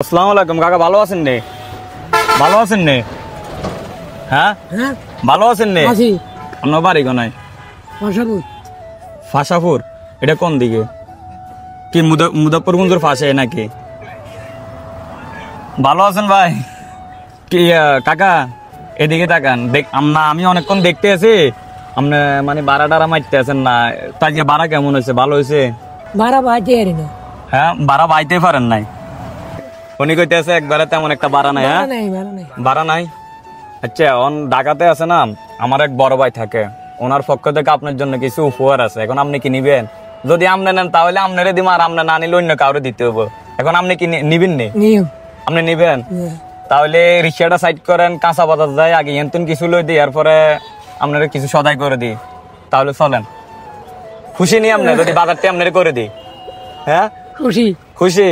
আসসালামু আলাইকুম কাকা, ভালো আছেন নে? ভালো আছেন নে? হ্যাঁ ভালো আছেন নে? আপনার বাড়ি কোনায়? ফাঁসাপুর। এটা কোন দিকে? কি মুজাফফরগঞ্জের পাশে নাকি? ভালো আছেন ভাই? কি কাকা এদিকে তাকান, আমি অনেকক্ষণ দেখতে আছি আপনি মানে ভাড়া টাড়া মারতে আছেন না। তাই ভাড়া কেমন হয়েছে? ভালো হয়েছে? ভাড়া বাইতে পারি না। হ্যাঁ, ভাড়া বাইতে পারেন নাই? উনি কইতেছে একবারে তেমন একটা ভাড়া নাই। হ্যাঁ ভাড়া নাই। আচ্ছা, ঢাকাতে আছে না, আমার এক বড় ভাই থাকে, ওনার পক্ষ থেকে আপনার জন্য কিছু উপহার আছে। এখন আপনি কি নিবেন? যদি আপনি নেন তাহলে আপনারে দিম, আর আপনি না নিলে অন্য কাউরে দিতে হবে। এখন আপনি কি নিবেন? আপনি নিবেন? তাহলে রিক্সাটা সাইড করেন, কাঁচা বাজার যায়, আগে এনতুন কিছু লই দিই, এরপরে আপনারা কিছু সদাই করে দিই, তাহলে চলেন। খুশি নি আপনি যদি বাজারটা আপনারা করে দিই? হ্যাঁ খুশি খুশি।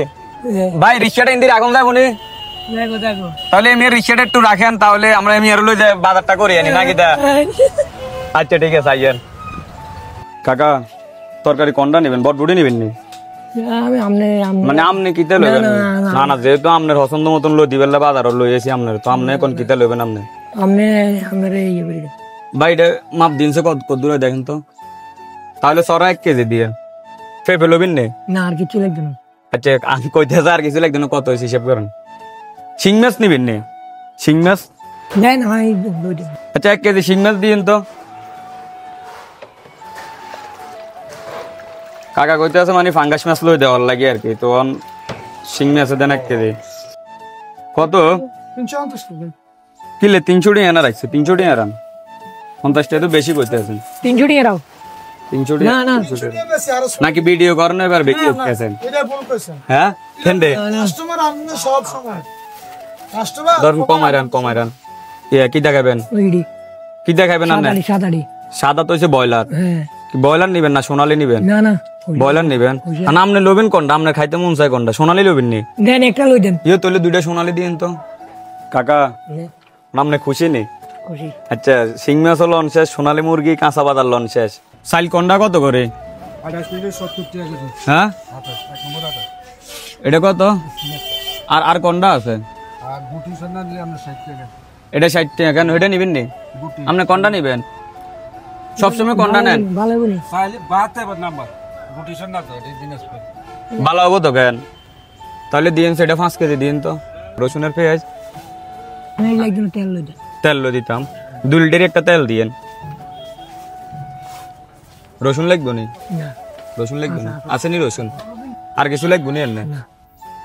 ভাই রিক্সাটা ইন্দির আগুন যাবো নি, তাহলে আমি রিক্সাটা একটু রাখেন, তাহলে আমরা আমি আর লই বাজারটা করে আনি নাকি? আচ্ছা ঠিক আছে, আইয়েন। কাকা তরকারি কোনটা নেবেন? বটবুটি নেবেন নি? মানে আপনি কিতে লইবেন? না না, যেহেতু আপনার পছন্দ মতন লই দিবেন, বাজার লই এসি আপনার, তো আপনি এখন কিতে লইবেন? আপনি ভাই এটা মাপ দিনছে কত দূরে দেখেন তো। তাহলে সরা 1 কেজি দিয়ে ফেফে লইবেন নি? না, আর কিছু লাগবে না। আচ্ছা আমি কইতেছি আর কিছু লাগবে না, কত হয়েছে হিসাব করেন। শিং মাছ নিবেন নি? শিং মাছ? আচ্ছা 1 কেজি শিং মাছ দিন তো। কাকা কইতে আছে মানে ফাঙ্গাস মাছ লই দেওয়ার লাগে আর কি, তো শিং মাছ দেন 1 কেজি। কত? 350 কিলে 300 টাকা এনে রাখছে। 300 টাকা এরান 50 টাকা তো বেশি কইতে আছেন। 300 টাকা রাও। 300 টাকা নাকি ভিডিও করেন এবার বেশি কইতেছেন? এটা ভুল কইছেন। হ্যাঁ কেনদে কাস্টমার আপনি সব সময় কাস্টমার ধরুন কমাইরান কি দেখাবেন? কি দেখাবেন? আপনি সাদা তো হচ্ছে ব্রয়লার। কি ব্রয়লার নিবেন না সোনালি নিবেন? না না, ব্রয়লার নিবেন। না আপনি লবেন কোনটা? আপনার খাইতে মন চায় কোনটা? সোনালি লবেন নি? দেন একটা লই দেন। ইয়ে তাহলে 2টা সোনালি দিন তো। কাকা আপনি খুশি নি? খুশি। আচ্ছা শিং মাছ লন শেষ, সোনালি মুরগি কাঁচা বাজার লন শেষ। চাইল কোনটা কত করে? 70 টাকা। হ্যাঁ এটা কত? আর কোনটা আছে? আর গুটি সন্না দিলে আমরা 60 টাকা। এটা 60 টাকা। কেন এটা নিবেন নি? আপনি কোনটা নিবেন? সবসময় কোনটা নেন? ভালো বলি চাইলে বাতে নাম্বার গুটি সন্না তো এই দিনাস পর ভালো হবো তো কেন? তাহলে দিন সেটা 5 কেজি দিন তো। রসুনের পেঁয়াজ একদম তেল লই দেন। তেল লো দিতাম 2 লিটার একটা তেল দিয়েন। রসুন লাগবো নি? না রসুন লাগবো না? আছে নি রসুন? আর কিছু লাগবো নি? এনে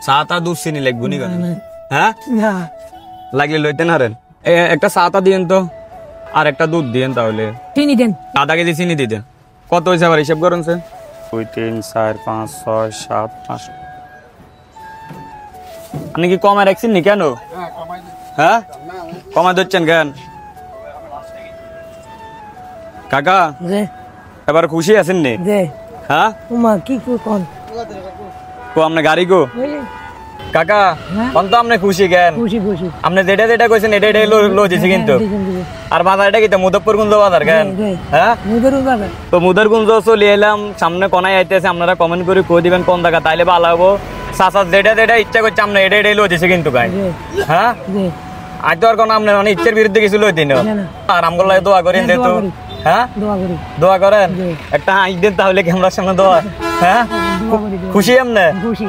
চাটা দুধ চিনি লাগবো নি? হ্যাঁ না লাগলে লইতেন হারেন। একটা চাটা দিয়েন তো, আর একটা দুধ দিয়েন। তাহলে চিনি দেন। আধা কেজি চিনি দিতেন। কত হয়েছে আবার হিসাব করেন? 2 3 4 5 6 7 8। আপনি কি কমায় রাখছেন নি? কেন? হ্যাঁ কমায় দিচ্ছেন কেন? কাকা এবার খুশি আছেন নি? হ্যাঁ কি কোন কো আপনি গাড়ি গো কাকা কোন তো আপনি খুশি কেন? খুশি খুশি। আপনি যেটা কইছেন এটা লো দিছি কিন্তু। আর বাজার এটা কি মুজাফফরগঞ্জ বাজার কেন? হ্যাঁ তো মুজাফফরগঞ্জ চলে এলাম, সামনে কোনায় আইতেছে। আপনারা কমেন্ট করে কই দিবেন কোন জায়গা, তাইলে ভালো হবো। চাচা যেটা ইচ্ছা করছে আপনি এটা লো দিছে কিন্তু গাই। হ্যাঁ আজ তো আর কোন আপনার মানে ইচ্ছার বিরুদ্ধে কিছু লই দিন। আর আমগুলো দোয়া করেন যেহেতু। হ্যাঁ দোয়া করেন, একটা হাই দেন তাহলে ক্যামেরার সামনে দোয়া। হ্যাঁ খুশি আপনি? খুশি।